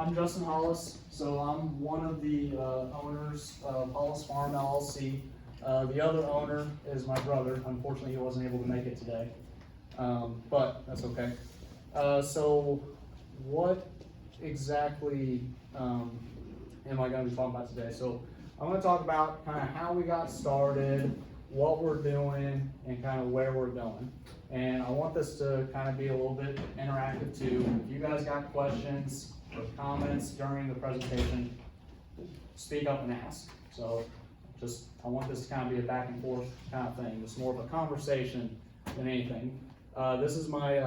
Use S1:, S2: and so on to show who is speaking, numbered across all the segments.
S1: I'm Justin Hollis. So I'm one of the owners of Hollis Farm LLC. The other owner is my brother. Unfortunately, he wasn't able to make it today, but that's okay. So what exactly am I going to be talking about today? So I'm going to talk about kind of how we got started, what we're doing, and kind of where we're going. And I want this to kind of be a little bit interactive too. If you guys got questions or comments during the presentation, speak up and ask. So I want this to kind of be a back and forth kind of thing. It's more of a conversation than anything. This is my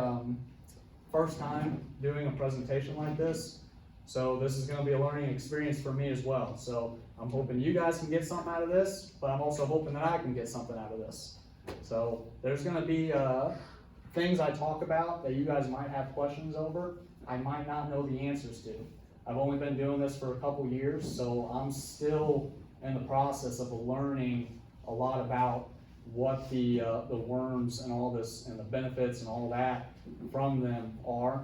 S1: first time doing a presentation like this. So this is going to be a learning experience for me as well. So I'm hoping you guys can get something out of this, but I'm also hoping that I can get something out of this. So there's going to be things I talk about that you guys might have questions over. I might not know the answers to. I've only been doing this for a couple years, so I'm still in the process of learning a lot about what the worms and all this and the benefits and all that from them are.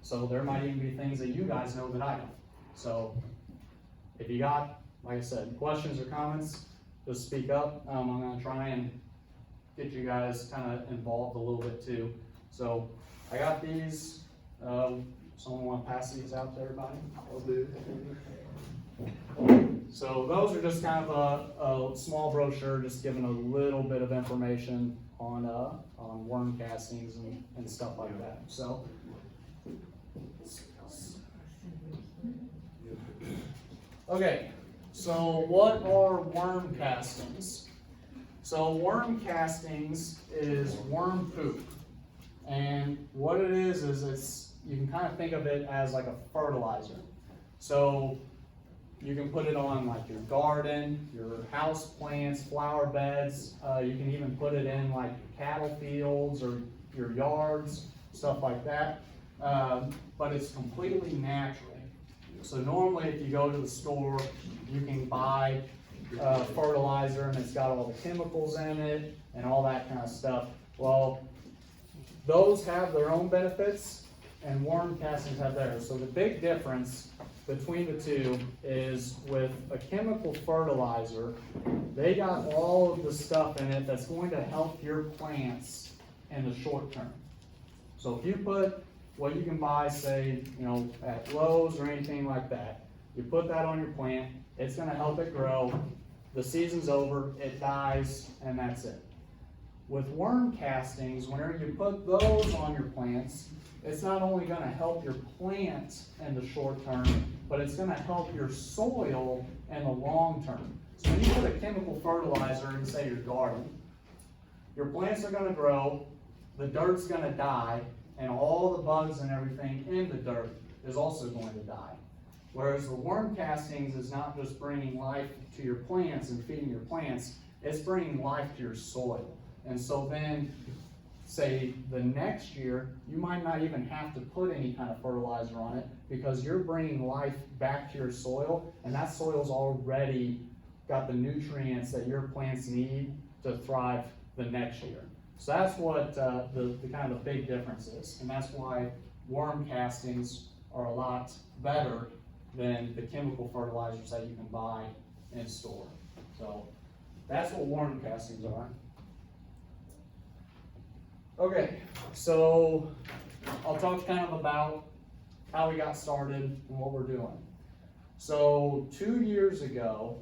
S1: So there might even be things that you guys know that I don't. So if you got, like I said, questions or comments, just speak up. I'm going to try and get you guys kind of involved a little bit too. So I got these. Someone want to pass these out to everybody? I'll do. So those are just kind of a small brochure, just giving a little bit of information on worm castings and stuff like that. So. Okay, so what are worm castings? So worm castings is worm poop, and what it is you can kind of think of it as like a fertilizer. So you can put it on like your garden, your house plants, flower beds. You can even put it in like cattle fields or your yards, stuff like that. But it's completely natural. So normally if you go to the store, you can buy fertilizer and it's got all the chemicals in it and all that kind of stuff. Well, those have their own benefits and worm castings have theirs. So the big difference between the two is with a chemical fertilizer, they got all of the stuff in it that's going to help your plants in the short term. So if you put what you can buy, say, at Lowe's or anything like that, you put that on your plant, it's going to help it grow. The season's over, it dies, and that's it. With worm castings, whenever you put those on your plants, it's not only going to help your plant in the short term, but it's going to help your soil in the long term. So when you put a chemical fertilizer in, say, your garden, your plants are going to grow, the dirt's going to die, and all the bugs and everything in the dirt is also going to die. Whereas the worm castings is not just bringing life to your plants and feeding your plants, it's bringing life to your soil. And so then, say the next year, you might not even have to put any kind of fertilizer on it because you're bringing life back to your soil, and that soil's already got the nutrients that your plants need to thrive the next year. So that's what the kind of the big difference is, and that's why worm castings are a lot better than the chemical fertilizers that you can buy in store. So that's what worm castings are. Okay, so I'll talk kind of about how we got started and what we're doing. So 2 years ago,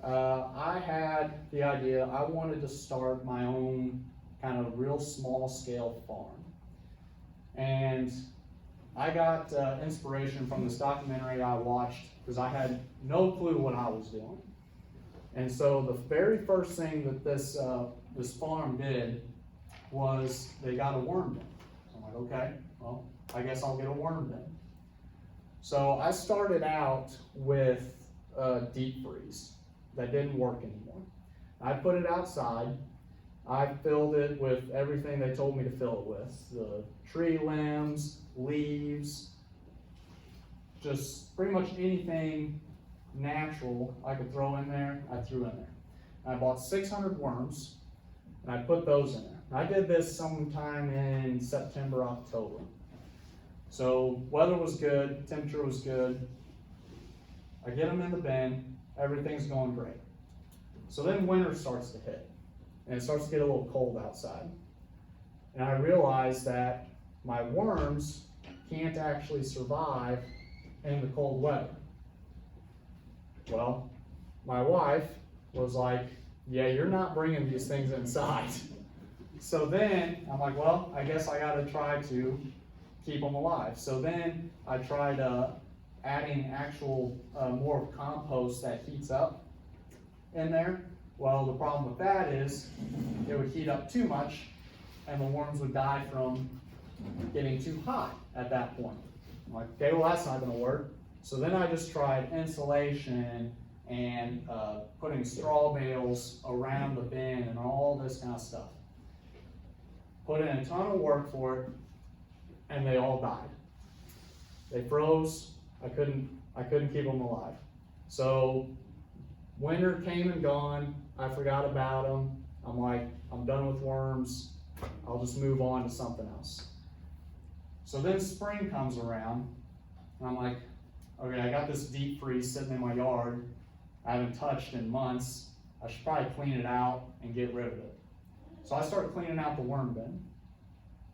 S1: I had the idea I wanted to start my own kind of real small scale farm. And I got inspiration from this documentary I watched because I had no clue what I was doing. And so the very first thing that this farm did was they got a worm bin. So I'm like, okay, well, I guess I'll get a worm bin. So I started out with deep freeze. That didn't work anymore. I put it outside. I filled it with everything they told me to fill it with. The tree limbs, leaves, just pretty much anything natural I could throw in there, I threw in there. I bought 600 worms, and I put those in there. I did this sometime in September, October. So weather was good, temperature was good. I get them in the bin, everything's going great. So then winter starts to hit, and it starts to get a little cold outside. And I realize that my worms can't actually survive in the cold weather. Well, my wife was like, yeah, you're not bringing these things inside. So then I'm like, well, I guess I gotta try to keep them alive. So then I tried adding actual more compost that heats up in there. Well, the problem with that is it would heat up too much and the worms would die from getting too hot at that point. I'm like, okay, well, that's not gonna work. So then I just tried insulation and putting straw bales around the bin and all this kind of stuff. Put in a ton of work for it, and they all died. They froze. I couldn't keep them alive. So winter came and gone. I forgot about them. I'm like, I'm done with worms. I'll just move on to something else. So then spring comes around, and I'm like, okay, I got this deep freeze sitting in my yard. I haven't touched in months. I should probably clean it out and get rid of it. So I started cleaning out the worm bin.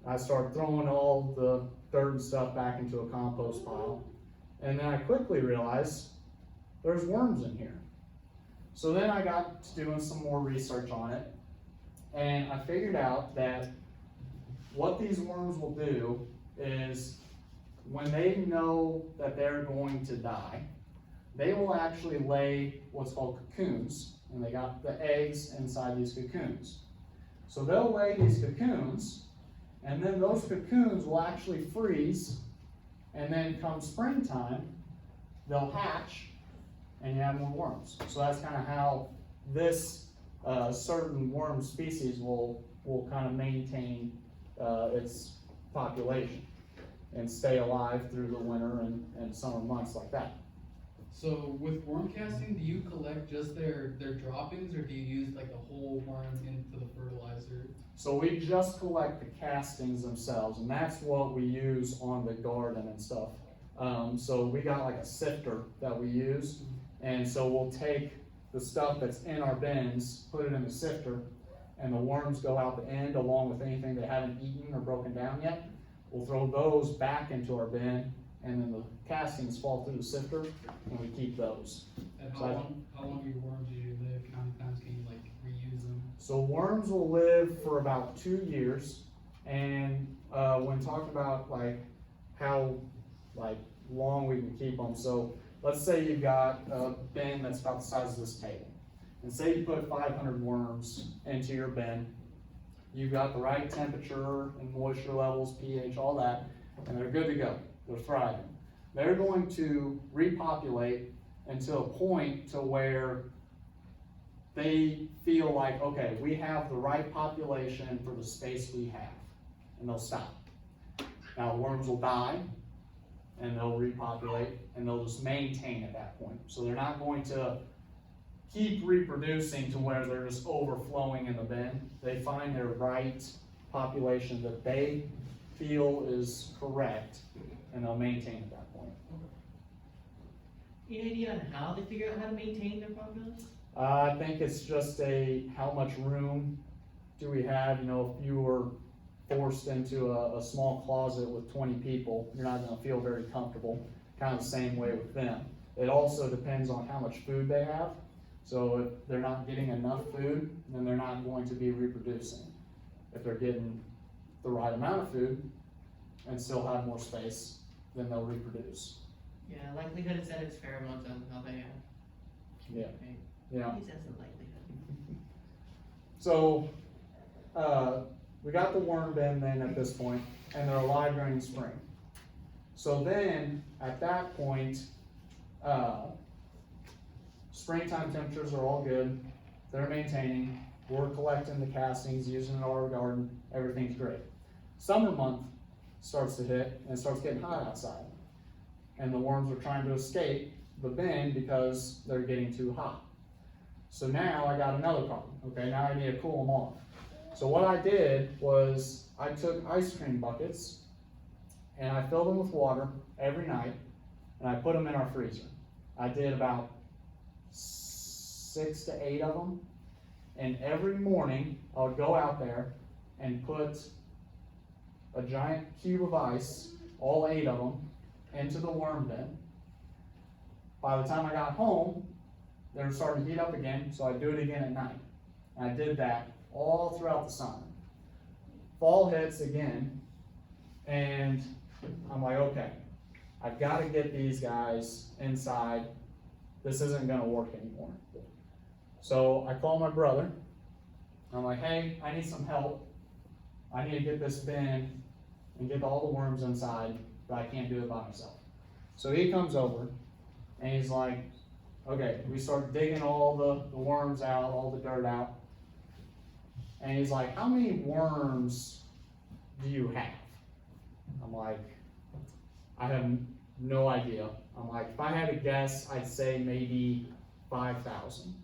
S1: I started throwing all the dirt and stuff back into a compost pile. And then I quickly realized there's worms in here. So then I got to doing some more research on it. And I figured out that what these worms will do is when they know that they're going to die, they will actually lay what's called cocoons. And they got the eggs inside these cocoons. So they'll lay these cocoons, and then those cocoons will actually freeze, and then come springtime, they'll hatch, and you have more worms. So that's kind of how this certain worm species will kind of maintain its population and stay alive through the winter and summer months like that.
S2: So with worm casting, do you collect just their droppings, or do you use like the whole worm into the fertilizer?
S1: So we just collect the castings themselves, and that's what we use on the garden and stuff. So we got like a sifter that we use, and so we'll take the stuff that's in our bins, put it in the sifter, and the worms go out the end along with anything they haven't eaten or broken down yet. We'll throw those back into our bin, and then the castings fall through the sifter, and we keep those.
S2: And how long do your worms usually live? How many times can you like reuse them?
S1: So worms will live for about 2 years, and when talking about like how long we can keep them, so let's say you've got a bin that's about the size of this table, and say you put 500 worms into your bin. You've got the right temperature and moisture levels, pH, all that, and they're good to go. They're thriving. They're going to repopulate until a point to where they feel like, okay, we have the right population for the space we have, and they'll stop. Now worms will die, and they'll repopulate, and they'll just maintain at that point. So they're not going to keep reproducing to where they're just overflowing in the bin. They find their right population that they feel is correct, and they'll maintain at that point.
S3: Any idea on how they figure out how to maintain their population?
S1: I think it's just how much room do we have? You know, if you were forced into a small closet with 20 people, you're not gonna feel very comfortable. Kind of the same way with them. It also depends on how much food they have. So if they're not getting enough food, then they're not going to be reproducing. If they're getting the right amount of food and still have more space, then they'll reproduce.
S3: Yeah, likelihood is that it's pheromones on how they
S1: Yeah.
S3: communicate.
S1: Yeah.
S3: At least that's the likelihood.
S1: So we got the worm bin then at this point, and they're alive during spring. So then at that point, springtime temperatures are all good. They're maintaining. We're collecting the castings, using it in our garden. Everything's great. Summer month starts to hit, and it starts getting hot outside. And the worms are trying to escape the bin because they're getting too hot. So now I got another problem. Okay, now I need to cool them off. So what I did was I took ice cream buckets and I filled them with water every night, and I put them in our freezer. I did about 6 to 8 of them, and every morning I would go out there and put a giant cube of ice, all 8 of them, into the worm bin. By the time I got home, they were starting to heat up again, so I'd do it again at night. And I did that all throughout the summer. Fall hits again, and I'm like, okay, I've got to get these guys inside. This isn't going to work anymore. So I call my brother. I'm like, hey, I need some help. I need to get this bin and get all the worms inside, but I can't do it by myself. So he comes over, and he's like, okay, we start digging all the worms out, all the dirt out. And he's like, how many worms do you have? I'm like, I have no idea. I'm like, if I had to guess, I'd say maybe 5,000.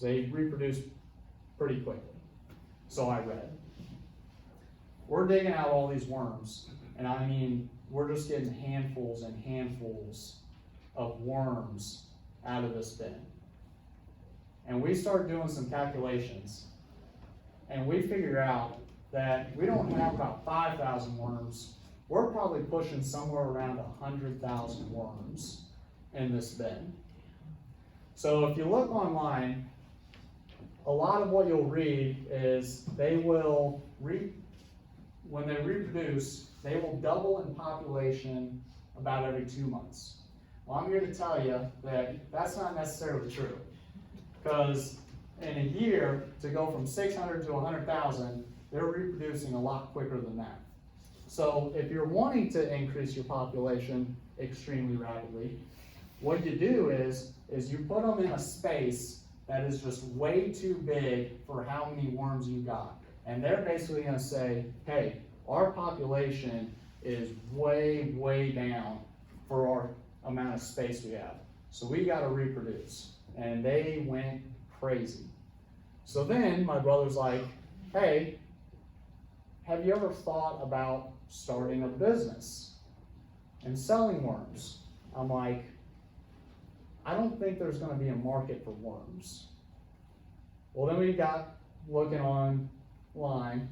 S1: They reproduce pretty quickly. So I read. We're digging out all these worms, and I mean, we're just getting handfuls and handfuls of worms out of this bin. And we start doing some calculations, and we figure out that we don't have about 5,000 worms. We're probably pushing somewhere around 100,000 worms in this bin. So if you look online, a lot of what you'll read is they will, when they reproduce, they will double in population about every 2 months. Well, I'm here to tell you that that's not necessarily true. Because in a year, to go from 600 to 100,000, they're reproducing a lot quicker than that. So if you're wanting to increase your population extremely rapidly, what you do is you put them in a space that is just way too big for how many worms you got. And they're basically gonna say, hey, our population is way, way down for our amount of space we have. So we gotta reproduce. And they went crazy. So then my brother's like, hey, have you ever thought about starting a business and selling worms? I'm like, I don't think there's gonna be a market for worms. Well, then we got looking online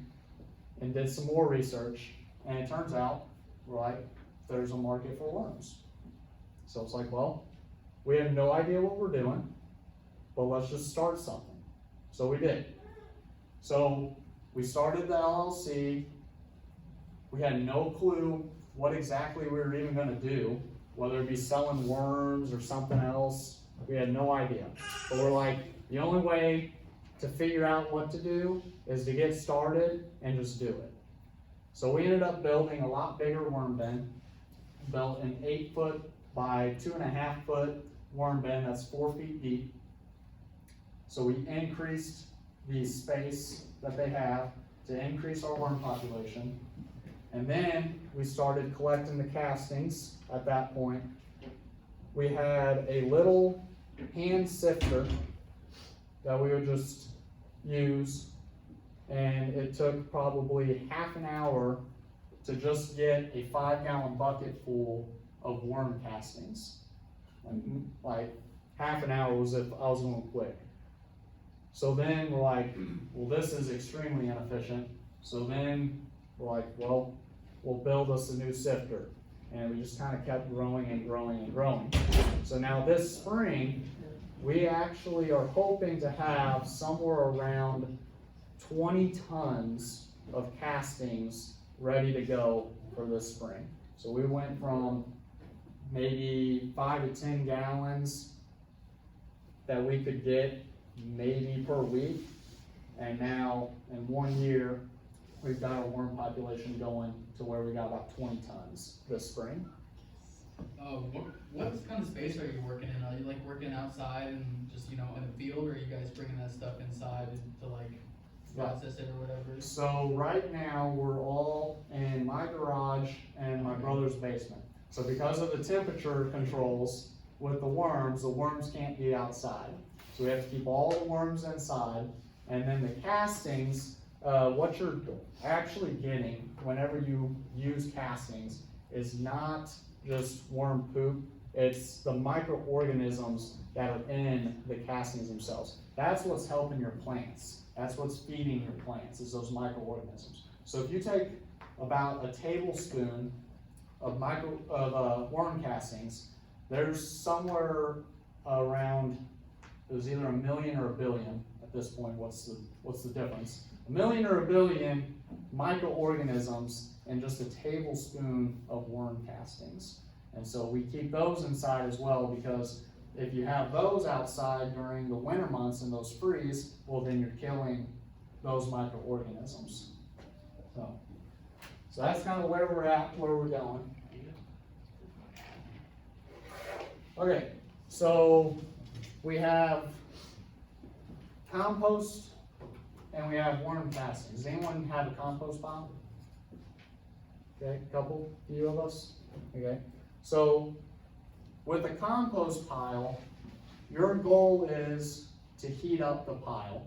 S1: and did some more research, and it turns out, right, there's a market for worms. So it's like, well, we have no idea what we're doing, but let's just start something. So we did. So we started the LLC. We had no clue what exactly we were even gonna do, whether it be selling worms or something else. We had no idea. But we're like, the only way to figure out what to do is to get started and just do it. So we ended up building a lot bigger worm bin, built an 8-foot by 2.5-foot worm bin that's 4 feet deep. So we increased the space that they have to increase our worm population. And then we started collecting the castings at that point. We had a little hand sifter that we would just use, and it took probably half an hour to just get a 5-gallon bucket full of worm castings. Like half an hour was if I was going quick. So then we're like, well, this is extremely inefficient. So then we're like, well, we'll build us a new sifter. And we just kind of kept growing and growing and growing. So now this spring, we actually are hoping to have somewhere around 20 tons of castings ready to go for this spring. So we went from maybe 5 to 10 gallons that we could get maybe per week, and now in 1 year we've got our worm population going to where we got about 20 tons this spring.
S2: What kind of space are you working in? Are you like working outside and just, you know, in the field, or are you guys bringing that stuff inside to like process it or whatever?
S1: So right now we're all in my garage and my brother's basement. So because of the temperature controls with the worms can't be outside. So we have to keep all the worms inside, and then the castings, what you're actually getting whenever you use castings is not just worm poop, it's the microorganisms that are in the castings themselves. That's what's helping your plants. That's what's feeding your plants, is those microorganisms. So if you take about a tablespoon of worm castings, there's somewhere around, there's either 1 million or 1 billion at this point. What's the difference? 1 million or 1 billion microorganisms in just a tablespoon of worm castings. And so we keep those inside as well, because if you have those outside during the winter months and those freeze, well, then you're killing those microorganisms. So that's kind of where we're at, where we're going. Okay, so we have compost and we have worm castings. Does anyone have a compost pile? Okay, a few of us. Okay, so with a compost pile, your goal is to heat up the pile.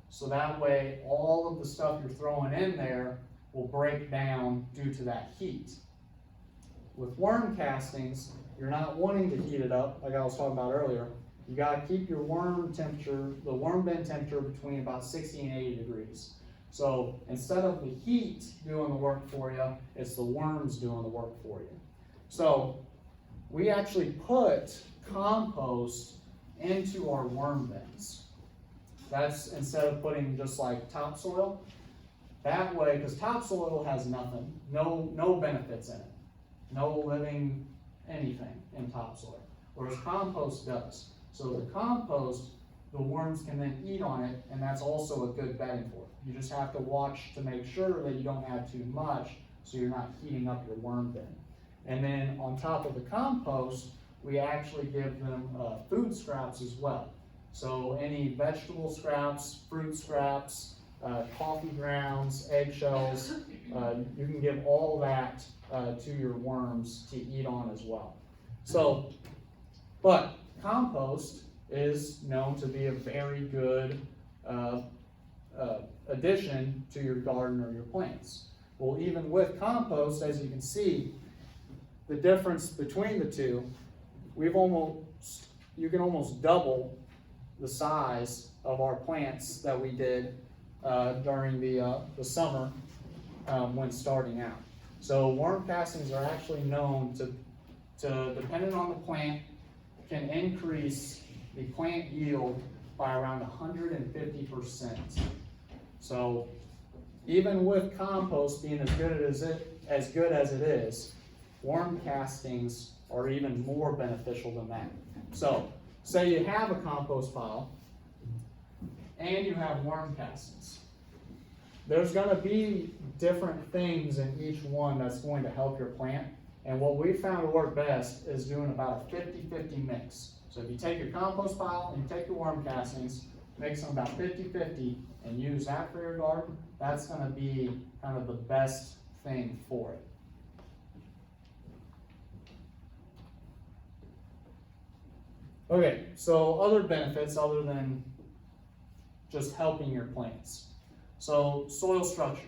S1: So that way, all of the stuff you're throwing in there will break down due to that heat. With worm castings, you're not wanting to heat it up, like I was talking about earlier. You gotta keep your worm temperature, the worm bin temperature, between about 60 and 80 degrees. So instead of the heat doing the work for you, it's the worms doing the work for you. So we actually put compost into our worm bins. That's instead of putting just like topsoil. That way, because topsoil has nothing, no benefits in it. No living anything in topsoil, whereas compost does. So the compost, the worms can then eat on it, and that's also a good bedding for it. You just have to watch to make sure that you don't have too much, so you're not heating up your worm bin. And then on top of the compost, we actually give them food scraps as well. So any vegetable scraps, fruit scraps, coffee grounds, eggshells, you can give all that to your worms to eat on as well. So, but compost is known to be a very good addition to your garden or your plants. Well, even with compost, as you can see, the difference between the two, you can almost double the size of our plants that we did during the summer when starting out. So worm castings are actually known to depending on the plant, can increase the plant yield by around 150%. So even with compost being as good as it is, worm castings are even more beneficial than that. So say you have a compost pile and you have worm castings. There's going to be different things in each one that's going to help your plant. And what we found to work best is doing about a 50-50 mix. So if you take your compost pile and you take your worm castings, mix them about 50-50 and use that for your garden, that's going to be kind of the best thing for it. Okay, so other benefits other than just helping your plants. So soil structure.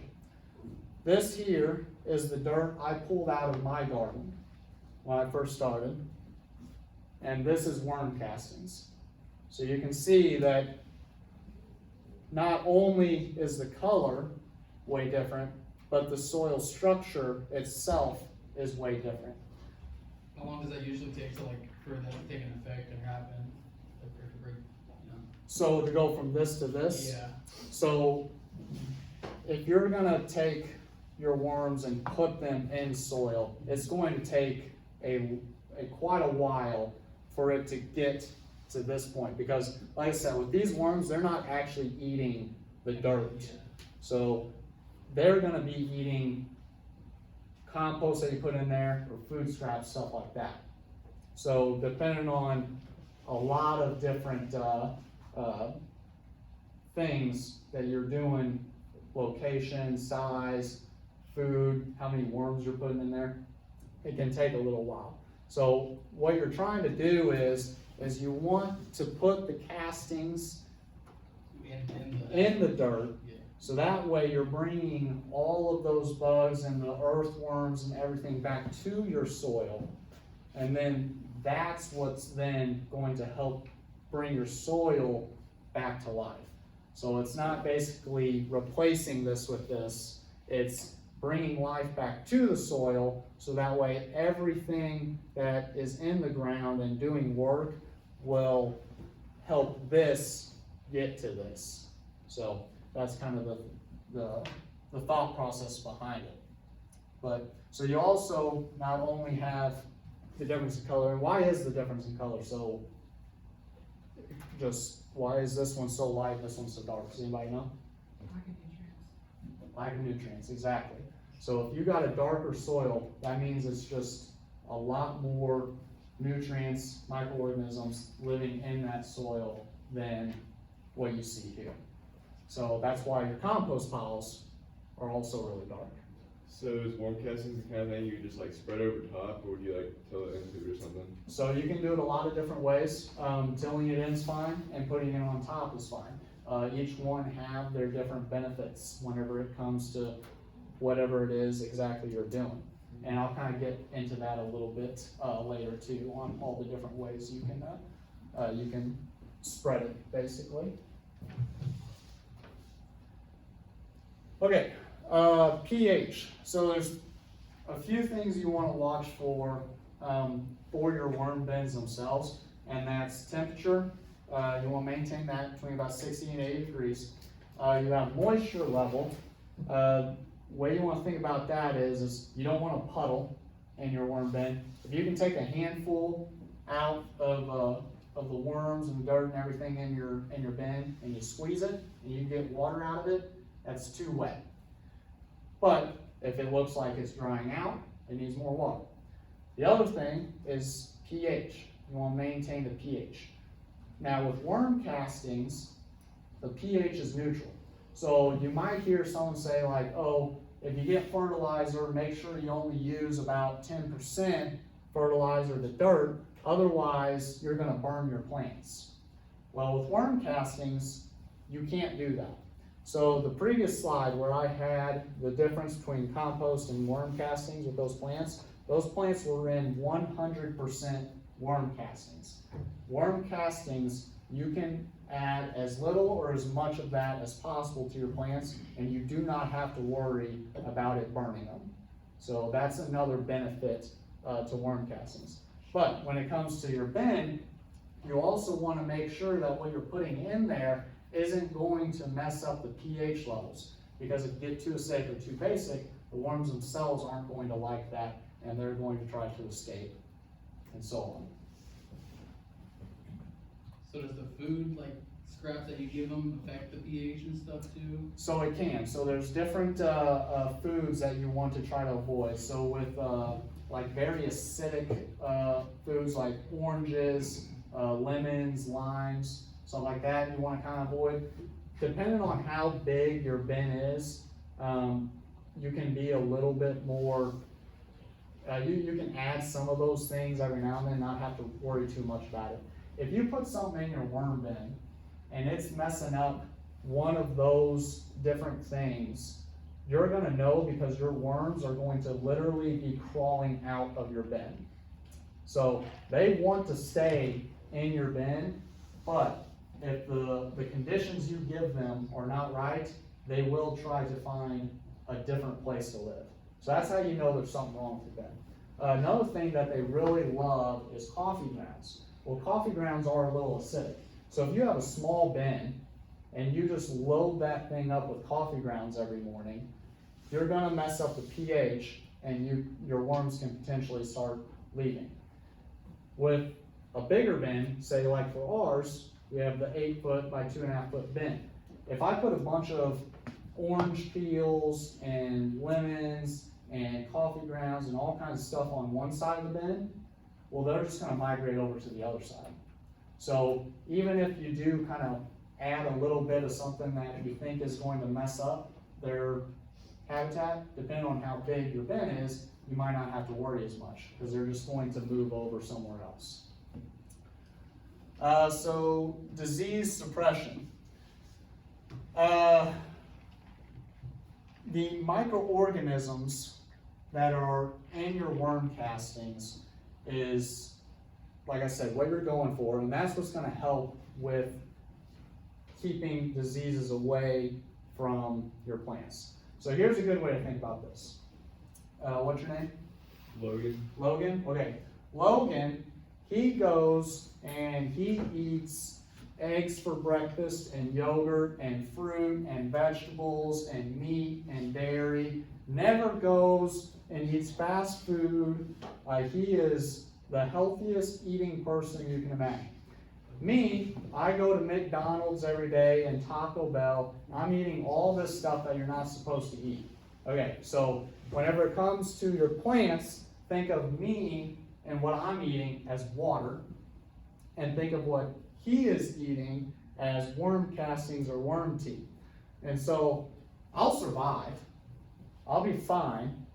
S1: This here is the dirt I pulled out of my garden when I first started. And this is worm castings. So you can see that not only is the color way different, but the soil structure itself is way different.
S2: How long does that usually take for that to take an effect and happen?
S1: So to go from this to this?
S2: Yeah.
S1: So if you're gonna take your worms and put them in soil, it's going to take quite a while for it to get to this point, because like I said, with these worms, they're not actually eating the dirt. So they're gonna be eating compost that you put in there, or food scraps, stuff like that. So depending on a lot of different things that you're doing, location, size, food, how many worms you're putting in there, it can take a little while. So what you're trying to do is you want to put the castings in the dirt So that way you're bringing all of those bugs and the earthworms and everything back to your soil. And then that's what's then going to help bring your soil back to life. So it's not basically replacing this with this, it's bringing life back to the soil, so that way everything that is in the ground and doing work will help this get to this. So that's kind of the thought process behind it. But so you also not only have the difference in color, and why is the difference in color so, just why is this one so light, this one so dark? Does anybody know? Lack of nutrients, exactly. So if you got a darker soil, that means it's just a lot more nutrients, microorganisms living in that soil than what you see here. So that's why your compost piles are also really dark.
S4: So is worm castings the kind of thing you just like spread over top, or do you like till it into it or something?
S1: So you can do it a lot of different ways. Tilling it in is fine, and putting it on top is fine. Each one have their different benefits whenever it comes to whatever it is exactly you're doing. And I'll kind of get into that a little bit later too, on all the different ways you can spread it, basically. Okay, pH. So there's a few things you want to watch for your worm bins themselves, and that's temperature. You want to maintain that between about 60 and 80 degrees. You have moisture level. Way you want to think about that is you don't want a puddle in your worm bin. If you can take a handful out of the worms and dirt and everything in your bin, and you squeeze it and you get water out of it, that's too wet. But if it looks like it's drying out, it needs more water. The other thing is pH. You want to maintain the pH. Now with worm castings, the pH is neutral. So you might hear someone say like, oh, if you get fertilizer, make sure you only use about 10% fertilizer to dirt, otherwise you're going to burn your plants. Well, with worm castings, you can't do that. So the previous slide where I had the difference between compost and worm castings with those plants were in 100% worm castings. Worm castings, you can add as little or as much of that as possible to your plants, and you do not have to worry about it burning them. So that's another benefit to worm castings. But when it comes to your bin, you also want to make sure that what you're putting in there isn't going to mess up the pH levels, because if you get too acidic or too basic, the worms themselves aren't going to like that, and they're going to try to escape, and so on.
S2: So does the food, like scraps that you give them, affect the pH and stuff too?
S1: So it can. So there's different foods that you want to try to avoid. So with like very acidic foods like oranges, lemons, limes, something like that, you want to kind of avoid. Depending on how big your bin is, you can be a little bit more, you can add some of those things every now and then, not have to worry too much about it. If you put something in your worm bin and it's messing up one of those different things, you're going to know, because your worms are going to literally be crawling out of your bin. So they want to stay in your bin, but if the conditions you give them are not right, they will try to find a different place to live. So that's how you know there's something wrong with the bin. Another thing that they really love is coffee grounds. Well, coffee grounds are a little acidic. So if you have a small bin and you just load that thing up with coffee grounds every morning, you're gonna mess up the pH, and your worms can potentially start leaving. With a bigger bin, say like for ours, we have the 8-foot by 2.5-foot bin. If I put a bunch of orange peels and lemons and coffee grounds and all kinds of stuff on one side of the bin, well, they're just going to migrate over to the other side. So even if you do kind of add a little bit of something that you think is going to mess up their habitat, depending on how big your bin is, you might not have to worry as much, because they're just going to move over somewhere else. So disease suppression. the microorganisms that are in your worm castings is, like I said, what you're going for, and that's what's gonna help with keeping diseases away from your plants. So here's a good way to think about this. What's your name?
S4: Logan.
S1: Logan? Okay. Logan, he goes and he eats eggs for breakfast and yogurt and fruit and vegetables and meat and dairy. Never goes and eats fast food. He is the healthiest eating person you can imagine. Me, I go to McDonald's every day and Taco Bell. I'm eating all this stuff that you're not supposed to eat. Okay, so whenever it comes to your plants, think of me and what I'm eating as water, and think of what he is eating as worm castings or worm tea. And so I'll survive, I'll be fine,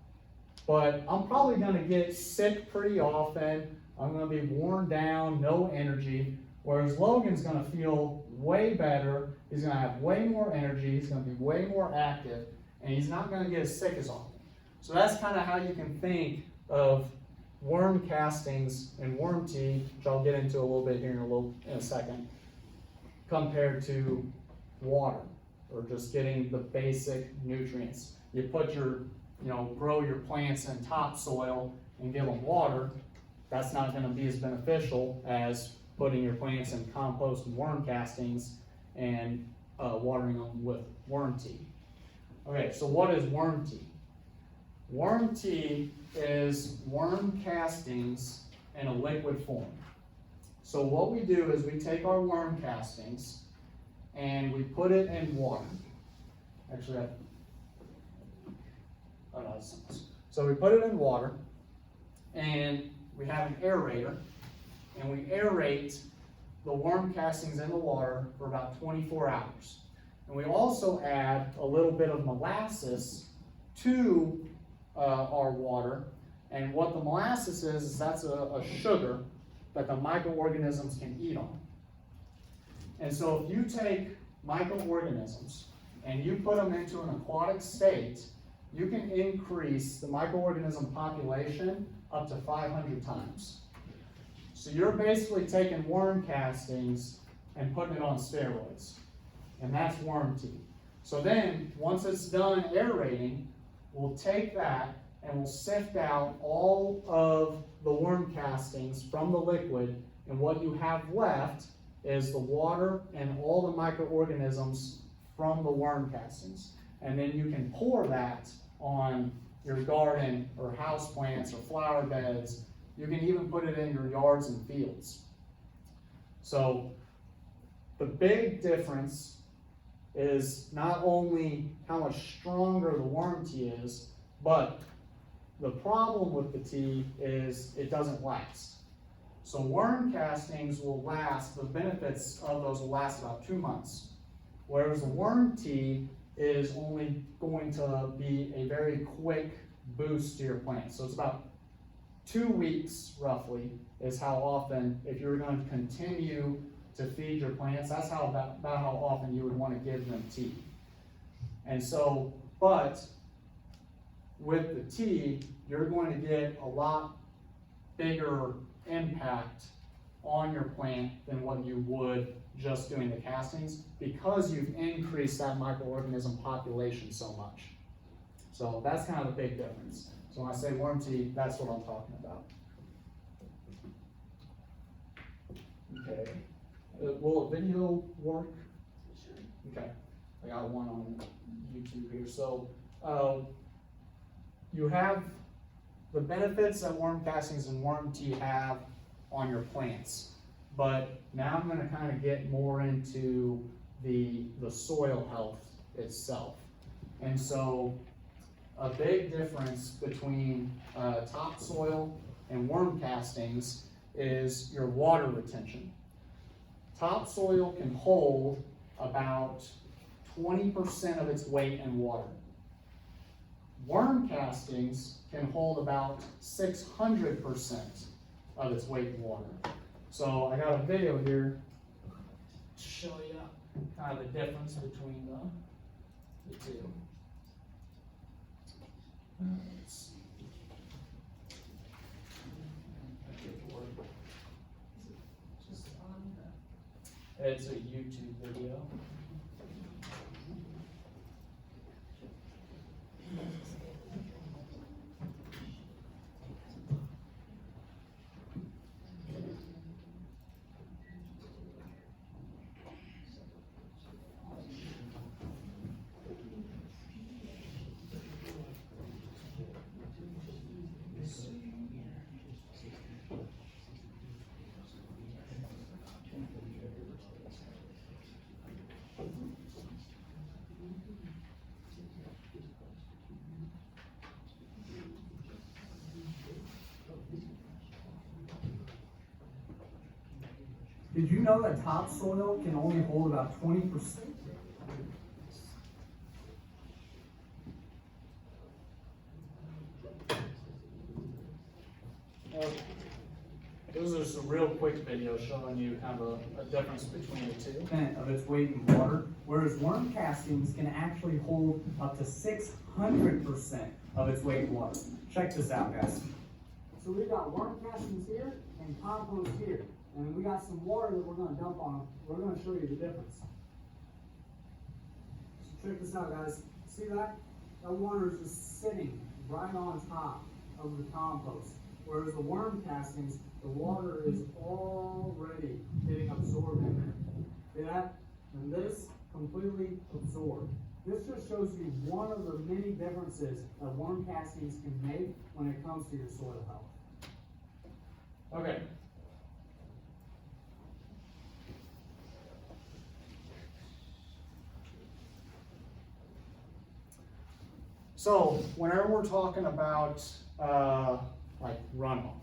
S1: but I'm probably gonna get sick pretty often. I'm gonna be worn down, no energy, whereas Logan's gonna feel way better, he's gonna have way more energy, he's gonna be way more active, and he's not gonna get as sick as often. So that's kind of how you can think of worm castings and worm tea, which I'll get into a little bit here in a second, compared to water, or just getting the basic nutrients. You put your, grow your plants in topsoil and give them water, that's not gonna be as beneficial as putting your plants in compost and worm castings and watering them with worm tea. Okay, so what is worm tea? Worm tea is worm castings in a liquid form. So what we do is we take our worm castings and we put it in water. Actually, so we put it in water and we have an aerator, and we aerate the worm castings in the water for about 24 hours. And we also add a little bit of molasses to our water, and what the molasses is that's a sugar that the microorganisms can eat on. And so if you take microorganisms and you put them into an aquatic state, you can increase the microorganism population up to 500 times. So you're basically taking worm castings and putting it on steroids, and that's worm tea. So then, once it's done aerating, we'll take that and we'll sift out all of the worm castings from the liquid, and what you have left is the water and all the microorganisms from the worm castings. And then you can pour that on your garden or house plants or flower beds. You can even put it in your yards and fields. So the big difference is not only how much stronger the worm tea is, but the problem with the tea is it doesn't last. So worm castings will last, the benefits of those will last about 2 months. Whereas the worm tea is only going to be a very quick boost to your plant. So it's about 2 weeks roughly is how often, if you're going to continue to feed your plants, that's about how often you would want to give them tea. And so, but with the tea, you're going to get a lot bigger impact on your plant than what you would just doing the castings, because you've increased that microorganism population so much. So that's kind of the big difference. So when I say worm tea, that's what I'm talking about. Okay. Will a video work? Sure. Okay. I got one on YouTube here. So you have the benefits that worm castings and worm tea have on your plants. But now I'm going to kind of get more into the soil health itself. And so a big difference between topsoil and worm castings is your water retention. Topsoil can hold about 20% of its weight in water. Worm castings can hold about 600% of its weight in water. So I got a video here to show you kind of the difference between the two. It's a YouTube video.
S5: Did you know that topsoil can only hold about 20%?
S1: Those are some real quick videos showing you kind of a difference between the two.
S5: Of its weight in water, whereas worm castings can actually hold up to 600% of its weight in water. Check this out, guys. So we got worm castings here and compost here. And we got some water that we're gonna dump on them. We're gonna show you the difference. So check this out, guys. See that? That water is just sitting right on top of the compost. Whereas the worm castings, the water is already getting absorbed in there. See that? And this completely absorbed. This just shows you one of the many differences that worm castings can make when it comes to your soil health.
S1: Okay. So, whenever we're talking about like runoff,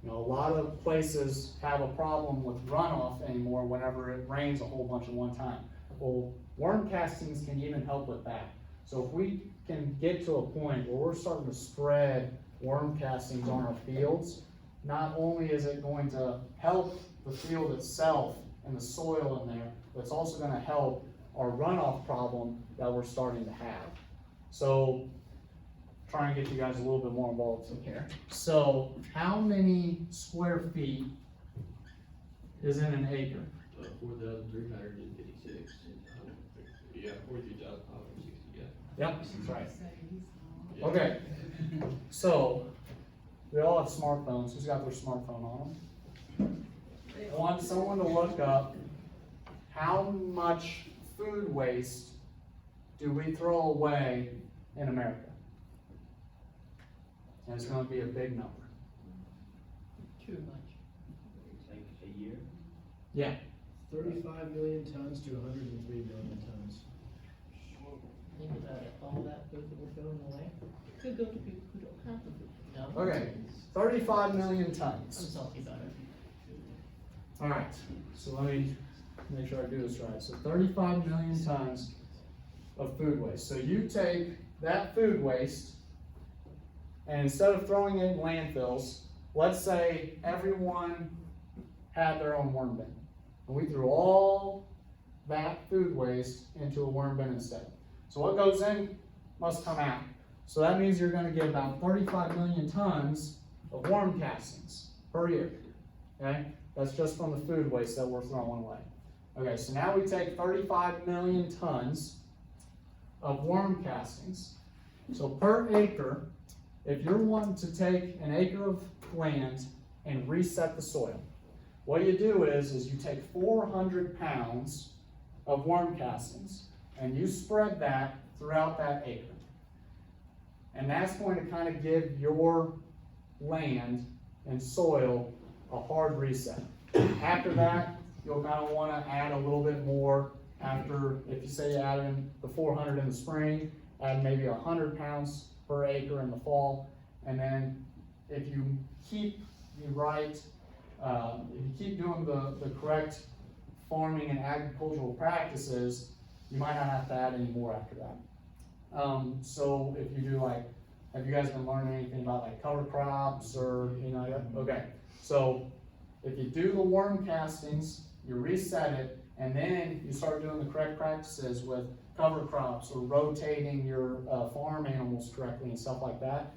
S1: you know, a lot of places have a problem with runoff anymore whenever it rains a whole bunch at one time. Well, worm castings can even help with that. So if we can get to a point where we're starting to spread worm castings on our fields, not only is it going to help the field itself and the soil in there, but it's also going to help our runoff problem that we're starting to have. So, try and get you guys a little bit more involved in here. So, how many square feet is in an acre?
S6: 4,356. Yeah, 43,560, yeah.
S1: Yep, that's right. Okay, so we all have smartphones. Who's got their smartphone on them? I want someone to look up how much food waste do we throw away in America? And it's going to be a big number.
S3: Too much.
S6: Like a year?
S1: Yeah.
S7: 35 million tons to 103 million tons.
S3: Think about it, all that food that we're throwing away could go to people who don't have the food. No?
S1: Okay, 35 million
S3: I'm
S1: tons.
S3: salty about it.
S1: All right, so let me make sure I do this right. So 35 million tons of food waste. So you take that food waste, and instead of throwing it in landfills, let's say everyone had their own worm bin. And we threw all that food waste into a worm bin instead. So what goes in must come out. So that means you're going to get about 35 million tons of worm castings per year. Okay? That's just from the food waste that we're throwing away. Okay, so now we take 35 million tons of worm castings. So per acre, if you're wanting to take an acre of land and reset the soil, what you do is you take 400 pounds of worm castings and you spread that throughout that acre. And that's going to kind of give your land and soil a hard reset. After that, you'll kind of want to add a little bit more after, if you say you add in the 400 in the spring, add maybe 100 pounds per acre in the fall. And then if you keep the right, if you keep doing the correct farming and agricultural practices, you might not have to add any more after that. So if you do like, have you guys been learning anything about like cover crops or, you know, okay. So if you do the worm castings, you reset it, and then you start doing the correct practices with cover crops or rotating your, farm animals correctly and stuff like that,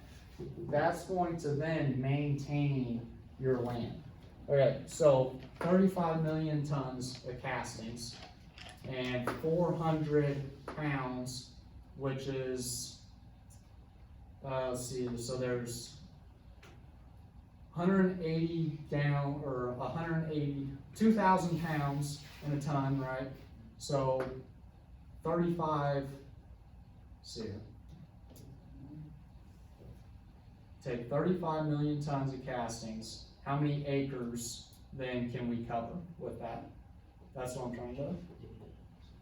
S1: that's going to then maintain your land. Okay, so 35 million tons of castings and 400 pounds, which is, let's see, so there's 180 down, or 2,000 pounds in a ton, right? So 35, let's see here. Take 35 million tons of castings, how many acres then can we cover with that? That's what I'm trying to,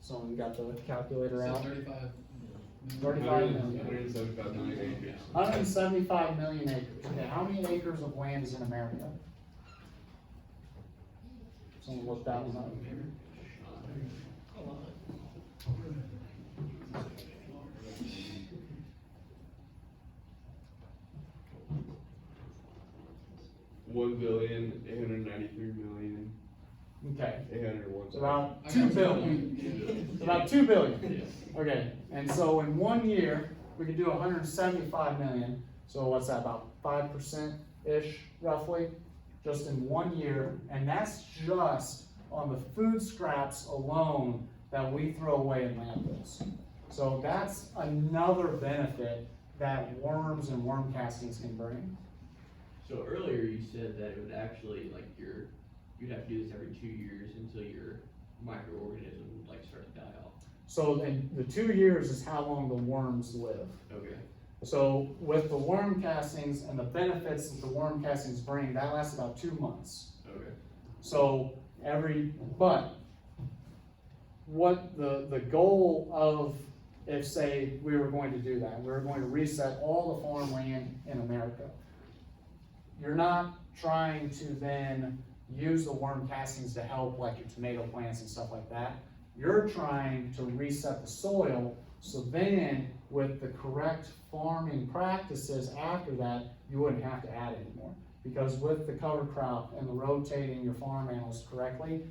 S1: someone got the calculator
S2: So
S1: out?
S2: 35.
S1: 35 million.
S4: 175 million acres.
S1: 175 million acres. Okay, how many acres of land is in America? Someone look that one up.
S3: Hold on.
S4: 1,893,801,000.
S1: Okay, it's
S4: 801.
S1: about
S2: I
S1: 2
S2: got
S1: billion. It's about 2 billion.
S6: Yeah.
S1: Okay, and so in 1 year, we could do 175 million. So what's that, about 5%-ish roughly, just in 1 year? And that's just on the food scraps alone that we throw away in landfills. So that's another benefit that worms and worm castings can bring.
S6: So earlier you said that it would actually, like, you'd have to do this every 2 years until your microorganism would like start to die off.
S1: So then the 2 years is how long the worms live.
S6: Okay.
S1: So with the worm castings and the benefits that the worm castings bring, that lasts about 2 months.
S6: Okay.
S1: So but what the goal of, if say we were going to do that, we were going to reset all the farmland in America. You're not trying to then use the worm castings to help like your tomato plants and stuff like that. You're trying to reset the soil, so then with the correct farming practices after that, you wouldn't have to add anymore. Because with the cover crop and the rotating your farm animals correctly,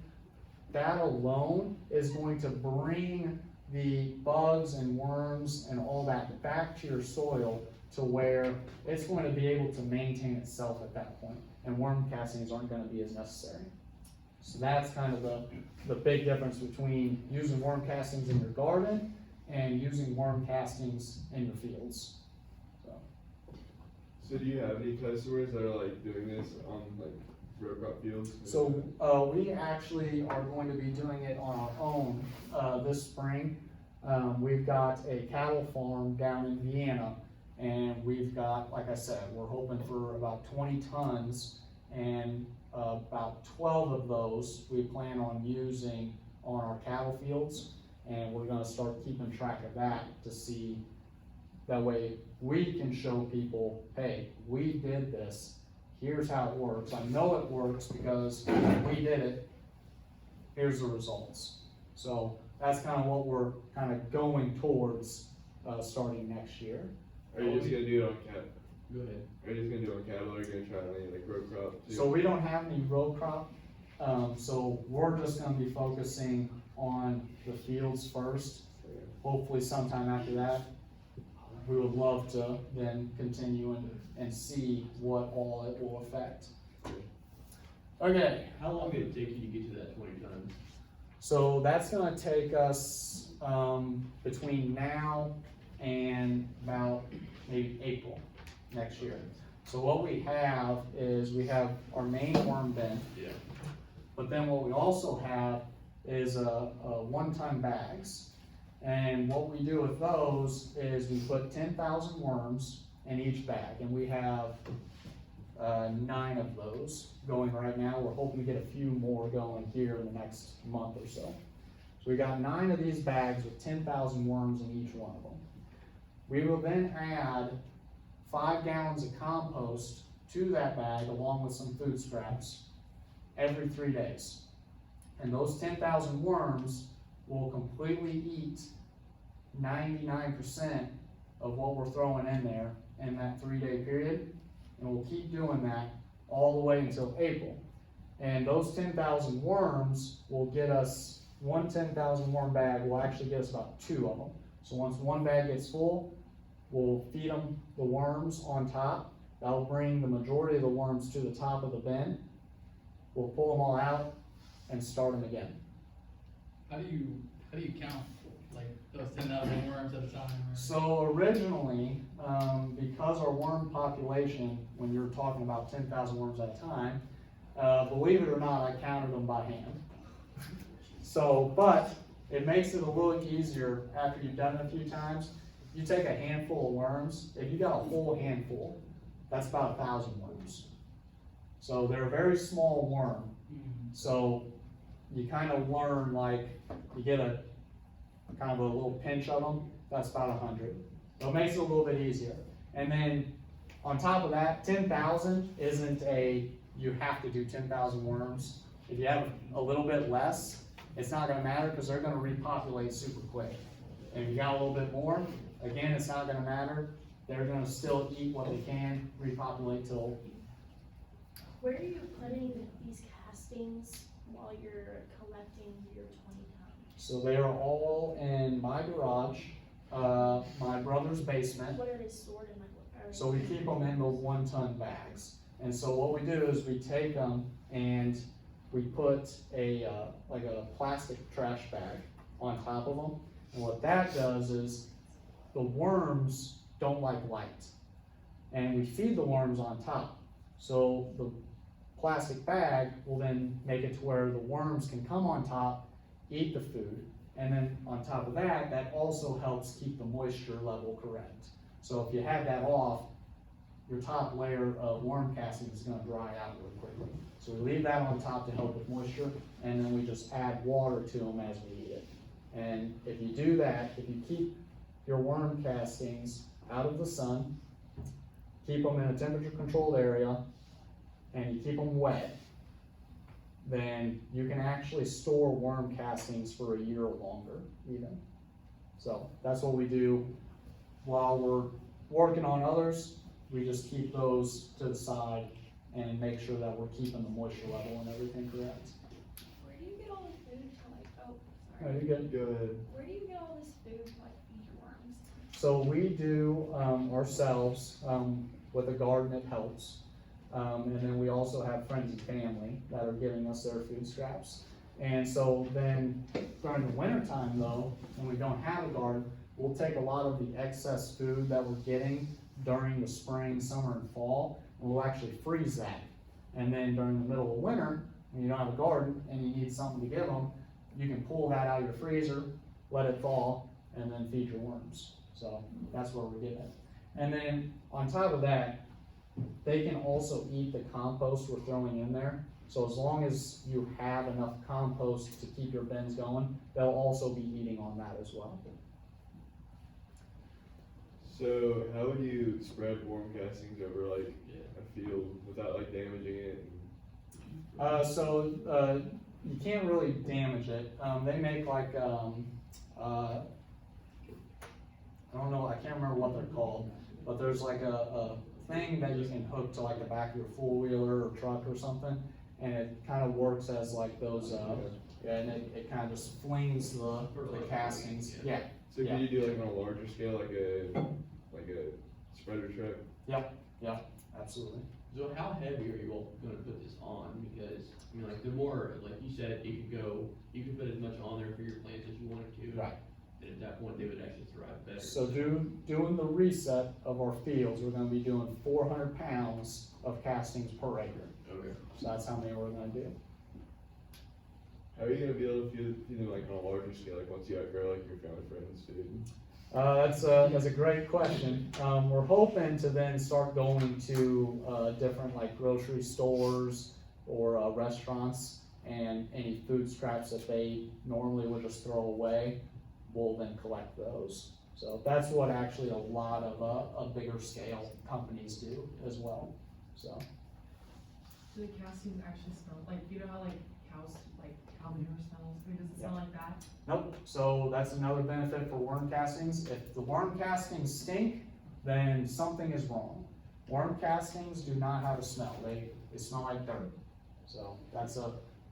S1: that alone is going to bring the bugs and worms and all that back to your soil to where it's going to be able to maintain itself at that point, and worm castings aren't going to be as necessary. So that's kind of the big difference between using worm castings in your garden and using worm castings in your fields.
S4: So do you have any customers that are like doing this on like row crop fields?
S1: So we actually are going to be doing it on our own this spring. We've got a cattle farm down in Vienna, and we've got, like I said, we're hoping for about 20 tons, and about 12 of those we plan on using on our cattle fields, and we're gonna start keeping track of that to see, that way we can show people, hey, we did this, here's how it works. I know it works because we did it, here's the results. So that's kind of what we're kind of going towards starting next year.
S4: Are you just gonna do it on cattle?
S6: Go ahead.
S4: Are you just gonna do it on cattle, or are you gonna try any like row crop too?
S1: So we don't have any row crop, so we're just gonna be focusing on the fields first. Hopefully sometime after that, we would love to then continue and see what all it will affect. Okay,
S6: How long did it take you to get to that 20 tons?
S1: so that's gonna take us, between now and about maybe April next year. So what we have is we have our main worm bin,
S6: Yeah.
S1: but then what we also have is a 1-ton bags. And what we do with those is we put 10,000 worms in each bag, and we have 9 of those going right now. We're hoping to get a few more going here in the next month or so. So we got 9 of these bags with 10,000 worms in each one of them. We will then add 5 gallons of compost to that bag along with some food scraps every 3 days. And those 10,000 worms will completely eat 99% of what we're throwing in there in that 3-day period. And we'll keep doing that all the way until April. And those 10,000 worms will get us one 10,000 worm bag will actually get us about 2 of them. So once one bag gets full, we'll feed them the worms on top. That'll bring the majority of the worms to the top of the bin. We'll pull them all out and start them again.
S2: How do you count, like, those 10,000 worms at a time? Or?
S1: So originally, because our worm population, when you're talking about 10,000 worms at a time, believe it or not, I counted them by hand. So, but it makes it a little easier after you've done it a few times. You take a handful of worms, if you got a whole handful, that's about 1,000 worms. So they're a very small worm. So you kind of learn, like, you get a kind of a little pinch of them, that's about 100. So it makes it a little bit easier. And then on top of that, 10,000 isn't you have to do 10,000 worms. If you have a little bit less, it's not gonna matter because they're gonna repopulate super quick. And if you got a little bit more, again, it's not gonna matter. They're gonna still eat what they can, repopulate till.
S8: Where are you putting these castings while you're collecting your 20 tons?
S1: So they are all in my garage, my brother's basement.
S8: What are they stored in? Like,
S1: So we keep them in those 1-ton bags. And so what we do is we take them and we put like a plastic trash bag on top of them. And what that does is the worms don't like light. And we feed the worms on top. So the plastic bag will then make it to where the worms can come on top, eat the food. And then on top of that, that also helps keep the moisture level correct. So if you have that off, your top layer of worm casting is gonna dry out really quickly. So we leave that on top to help with moisture, and then we just add water to them as we eat it. And if you do that, if you keep your worm castings out of the sun, keep them in a temperature controlled area, and you keep them wet, then you can actually store worm castings for a year or longer even. So that's what we do while we're working on others. We just keep those to the side and make sure that we're keeping the moisture level and everything correct.
S8: where do you get all the food to like, oh,
S1: Oh,
S8: sorry.
S1: you're good.
S4: Go ahead.
S8: Where do you get all this food to like feed your worms?
S1: So we do ourselves with a garden that helps. And then we also have friends and family that are giving us their food scraps. And so then during the winter time though, when we don't have a garden, we'll take a lot of the excess food that we're getting during the spring, summer, and fall, and we'll actually freeze that. And then during the middle of winter, when you don't have a garden and you need something to give them, you can pull that out of your freezer, let it thaw, and then feed your worms. So that's where we're getting it. And then on top of that, they can also eat the compost we're throwing in there. So as long as you have enough compost to keep your bins going, they'll also be eating on that as well.
S4: So how would you spread worm castings over like a field without like damaging it?
S1: You can't really damage it. They make like, I don't know, I can't remember what they're called, but there's like a thing that you can hook to like the back of your four-wheeler or truck or something, and it kind of works as like those, and it kind of just flings the castings. Yeah.
S4: So can you do like on a larger scale, like a spreader truck?
S1: Yeah, absolutely.
S6: So how heavy are you all gonna put this on? Because, I mean, like, the more, like you said, you could put as much on there for your plants as you wanted to.
S1: Right.
S6: And at that point, they would actually thrive better.
S1: So doing the reset of our fields, we're gonna be doing 400 pounds of castings per acre.
S6: Okay.
S1: So that's how many we're gonna do.
S4: How are you gonna be able to feed them like on a larger scale, like once you outgrow like your family friends food?
S1: That's a great question. We're hoping to then start going to different like grocery stores or restaurants, and any food scraps that they normally would just throw away, we'll then collect those. So that's what actually a lot of a bigger scale companies do as well. So.
S9: Do the castings actually smell, like, you know how like cows, like cow manure smells, I mean, does it smell like that?
S1: Nope, so that's another benefit for worm castings. If the worm castings stink, then something is wrong. Worm castings do not have a smell, they smell like dirt. So that's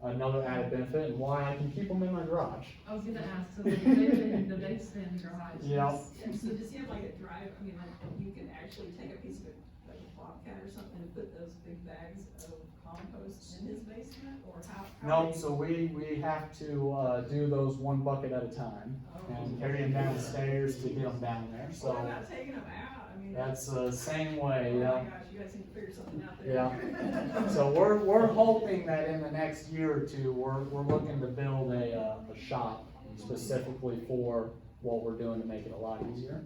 S1: another added benefit and why I can keep them in my garage.
S9: I was gonna ask, so they stay in the garage.
S1: Yeah.
S10: And so does he have like a drive, I mean, like, you can actually take a piece of it, like a bobcat or something, and put those big bags of compost in his basement, or how?
S1: No, so we have to, do those one bucket at a time and carry them downstairs to get them down there,
S10: What
S1: so
S10: about taking them out? I mean.
S1: that's the same way,
S10: Oh
S1: yeah.
S10: my gosh, you guys need to figure something out there.
S1: Yeah. So we're hoping that in the next year or two, we're looking to build a shop specifically for what we're doing to make it a lot easier.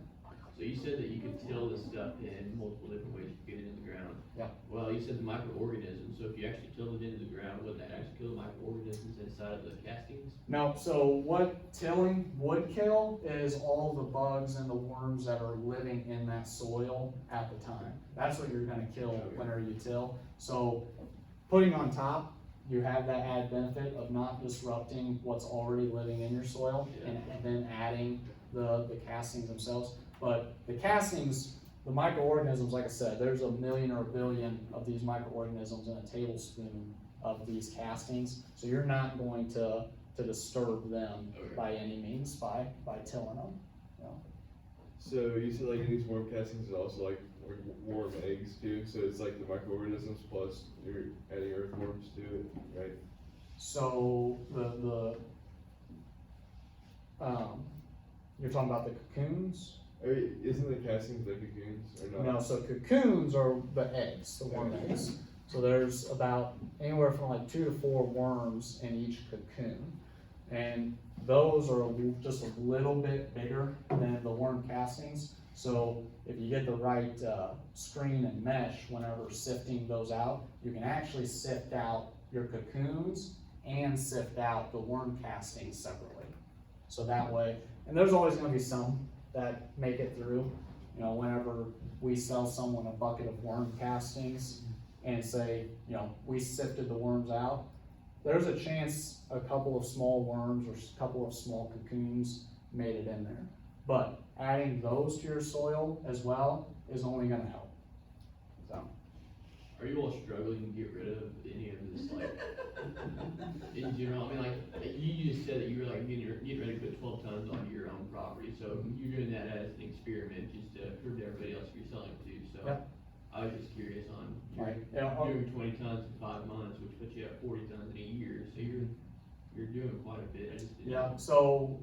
S6: So you said that you could till this stuff in multiple different ways to get it in the ground.
S1: Yeah.
S6: Well, you said the microorganisms, so if you actually tilled it into the ground, would that actually kill the microorganisms inside of the castings?
S1: No, so what tilling would kill is all the bugs and the worms that are living in that soil at the time. That's what you're gonna kill whenever you till. So putting on top, you have that added benefit of not disrupting what's already living in your soil and then adding the castings themselves. But the castings, the microorganisms, like I said, there's a million or a billion of these microorganisms in a tablespoon of these castings. So you're not going to disturb them by any means by tilling them.
S4: So you said like in these worm castings is also like worm eggs too, so it's like the microorganisms plus you're adding earthworms to it, right?
S1: So you're talking about the cocoons?
S4: Or isn't the castings like cocoons or not?
S1: No, so cocoons are the eggs, the worm eggs. So there's about anywhere from like 2 to 4 worms in each cocoon. And those are just a little bit bigger than the worm castings. So if you get the right screen and mesh whenever sifting those out, you can actually sift out your cocoons and sift out the worm castings separately. So that way, and there's always gonna be some that make it through. You know, whenever we sell someone a bucket of worm castings and say, you know, we sifted the worms out, there's a chance a couple of small worms or a couple of small cocoons made it in there. But adding those to your soil as well is only gonna help. So.
S6: Are you all struggling to get rid of any of this, like, in general? I mean, like, you just said that you were like getting ready to put 12 tons on your own property, so you're doing that as an experiment just to prove to everybody else you're selling it to, so.
S1: Yep.
S6: I was just curious on,
S1: Right.
S6: you're
S1: Yeah,
S6: doing 20 tons in 5 months, which puts you at 40 tons in a year, so you're doing quite a bit. I just didn't.
S1: Yeah, so,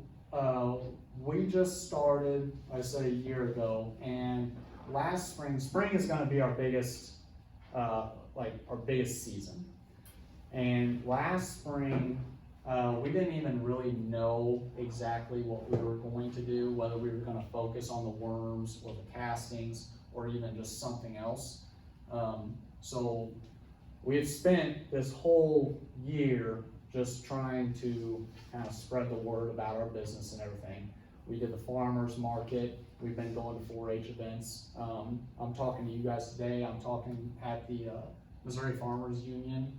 S1: we just started, I said a year ago, and last spring is gonna be our biggest, our biggest season. And last spring, we didn't even really know exactly what we were going to do, whether we were gonna focus on the worms or the castings or even just something else. So we've spent this whole year just trying to kind of spread the word about our business and everything. We did the farmers market. We've been going to 4-H events. I'm talking to you guys today. I'm talking at the Missouri Farmers Union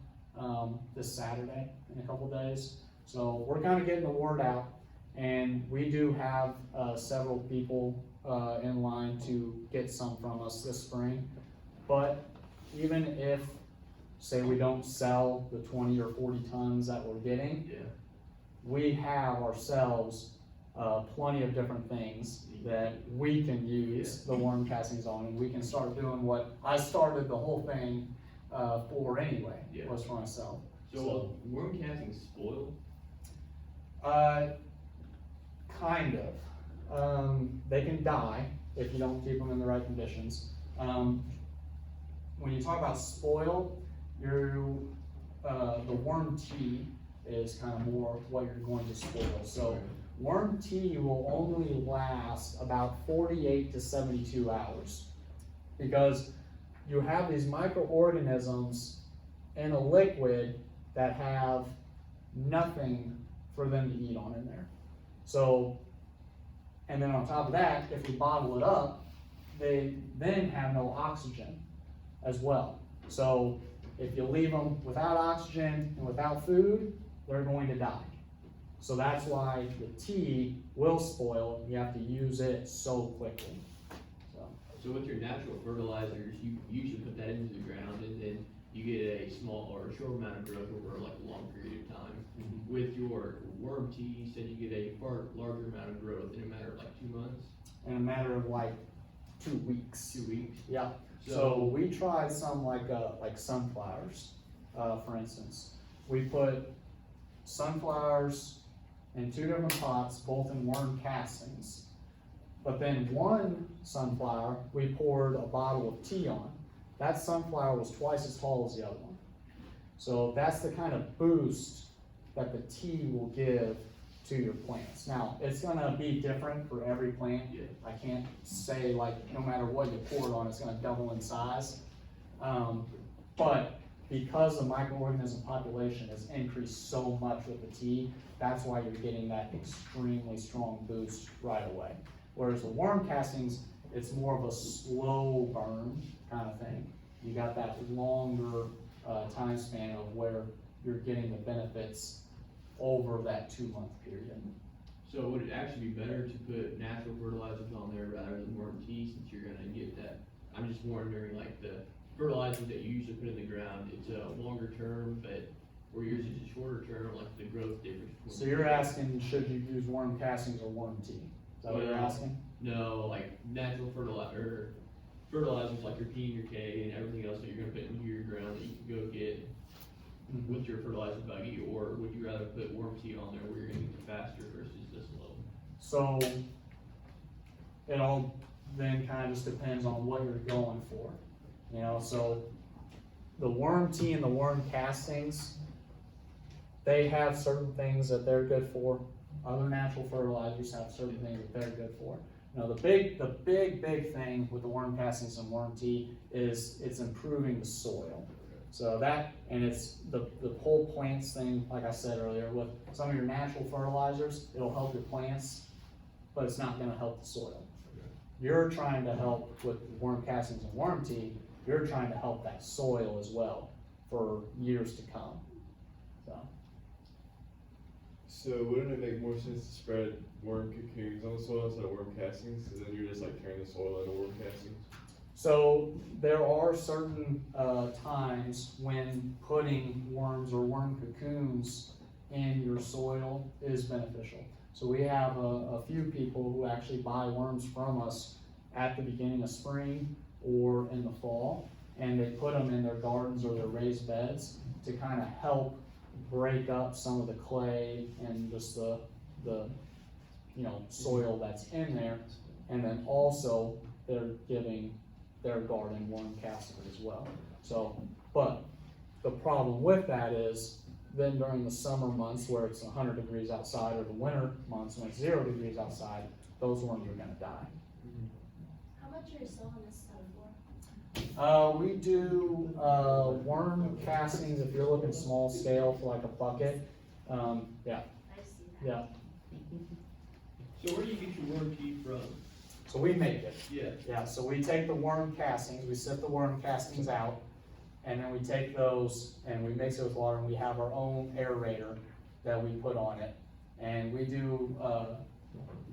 S1: this Saturday in a couple days. So we're kind of getting the word out, and we do have several people in line to get some from us this spring. But even if, say, we don't sell the 20 or 40 tons that we're getting, we have ourselves plenty of different things that we can use the worm castings on, and we can start doing what I started the whole thing for anyway, was for myself.
S6: So worm castings spoil?
S1: Kind of. They can die if you don't keep them in the right conditions. When you talk about spoil, the worm tea is kind of more what you're going to spoil. So worm tea will only last about 48 to 72 hours because you have these microorganisms in a liquid that have nothing for them to eat on in there. So, and then on top of that, if we bottle it up, they then have no oxygen as well. So if you leave them without oxygen and without food, they're going to die. So that's why the tea will spoil. You have to use it so quickly. So
S6: with your natural fertilizers, you usually put that into the ground and then you get a small or a short amount of growth over like a long period of time.
S1: Mhm.
S6: With your worm tea, you said you get a far larger amount of growth in a matter of like 2 months,
S1: In a matter of like 2 weeks.
S6: 2 weeks.
S1: Yeah, so we tried some like sunflowers, for instance. We put sunflowers in 2 different pots, both in worm castings. But then one sunflower, we poured a bottle of tea on. That sunflower was twice as tall as the other one. So that's the kind of boost that the tea will give to your plants. Now, it's gonna be different for every plant.
S6: Yeah.
S1: I can't say like, no matter what you pour it on, it's gonna double in size. But because the microorganism population has increased so much with the tea, that's why you're getting that extremely strong boost right away. Whereas the worm castings, it's more of a slow burn kind of thing. You got that longer time span of where you're getting the benefits over that 2-month period.
S6: So would it actually be better to put natural fertilizers on there rather than worm tea, since you're gonna get that? I'm just wondering, like the fertilizers that you usually put in the ground, it's a longer term, but where yours is a shorter term, like the growth difference.
S1: So you're asking, should you use worm castings or worm tea? Is that what you're
S6: Well,
S1: asking?
S6: No, like natural fertilizers like your P and your K and everything else that you're gonna put into your ground that you can go get with your fertilizer buggy, or would you rather put worm tea on there where you're gonna get it faster versus this low?
S1: So it all then kind of just depends on what you're going for. You know, so the worm tea and the worm castings, they have certain things that they're good for. Other natural fertilizers have certain things that they're good for. You know, the big thing with the worm castings and worm tea is it's improving the soil. So that, and it's the whole plants thing, like I said earlier, with some of your natural fertilizers, it'll help your plants, but it's not gonna help the soil. You're trying to help with worm castings and worm tea, you're trying to help that soil as well for years to come, so.
S4: So wouldn't it make more sense to spread worm cocoons on the soil instead of worm castings? Cause then you're just like turning the soil into worm castings.
S1: So there are certain times when putting worms or worm cocoons in your soil is beneficial. So we have a few people who actually buy worms from us at the beginning of spring or in the fall, and they put them in their gardens or their raised beds to kind of help break up some of the clay and just the soil that's in there. And then also they're giving their garden worm casting as well. So, but the problem with that is then during the summer months where it's 100 degrees outside, or the winter months when it's 0 degrees outside, those worms are gonna die.
S8: How much are you selling this stuff for?
S1: We do worm castings, if you're looking small scale for like a bucket, yeah,
S8: I see that.
S1: yeah.
S6: So where do you get your worm tea from?
S1: So we make it.
S6: Yeah.
S1: Yeah, so we take the worm castings, we set the worm castings out, and then we take those and we mix it with water, and we have our own aerator that we put on it. And we do,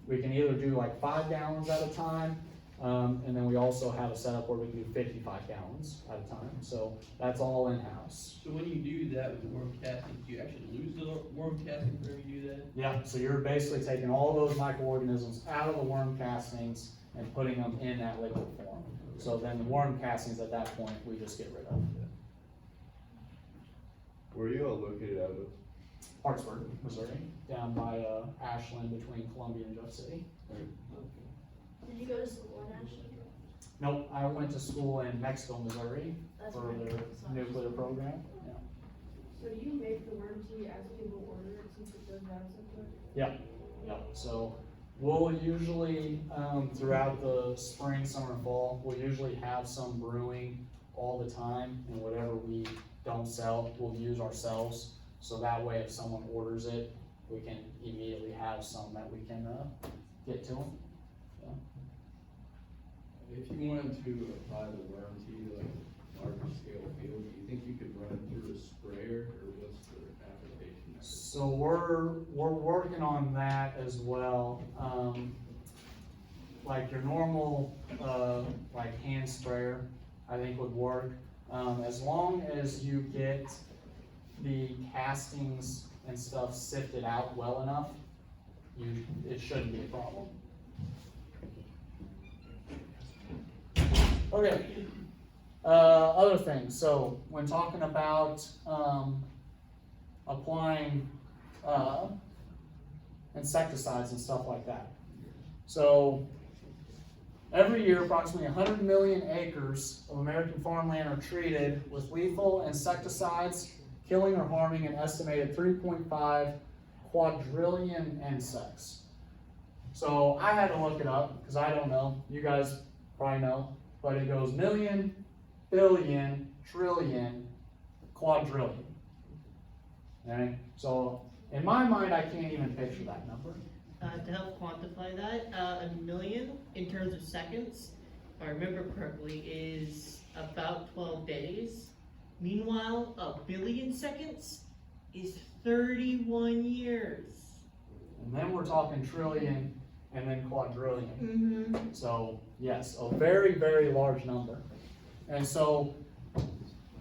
S1: we can either do like 5 gallons at a time, and then we also have a setup where we can do 55 gallons at a time. So that's all in-house.
S6: So when you do that with the worm casting, do you actually lose the worm casting whenever you do that?
S1: Yeah, so you're basically taking all those microorganisms out of the worm castings and putting them in that liquid form. So then the worm castings at that point, we just get rid of.
S4: Where are you all located out of?
S1: Hartsburg, Missouri, down by Ashland between Columbia and Jeff City.
S8: Did you go to school in Ashland?
S1: Nope, I went to school in Mexico, Missouri
S8: That's
S1: for
S8: right.
S1: their nuclear program. Yeah.
S9: So do you make the worm tea as people order it since it does have so quick?
S1: Yep. So we'll usually, throughout the spring, summer, and fall, we'll usually have some brewing all the time, and whatever we don't sell, we'll use ourselves. So that way, if someone orders it, we can immediately have some that we can get to them.
S7: If you wanted to apply the worm tea like larger scale field, do you think you could run it through a sprayer, or what's the application method?
S1: So we're working on that as well. Like your normal, like hand sprayer, I think would work. As long as you get the castings and stuff sifted out well enough, it shouldn't be a problem. Okay, other things, so when talking about, applying, insecticides and stuff like that. So, every year, approximately 100 million acres of American farmland are treated with lethal insecticides, killing or harming an estimated 3.5 quadrillion insects. So I had to look it up, because I don't know, you guys probably know, but it goes million, billion, trillion, quadrillion. Okay, so in my mind, I can't even picture that number.
S3: To help quantify that, a million in terms of seconds, if I remember correctly, is about 12 days. Meanwhile, a billion seconds is 31 years.
S1: And then we're talking trillion and then quadrillion.
S3: Mm-hmm.
S1: So yes, a very, very large number. And so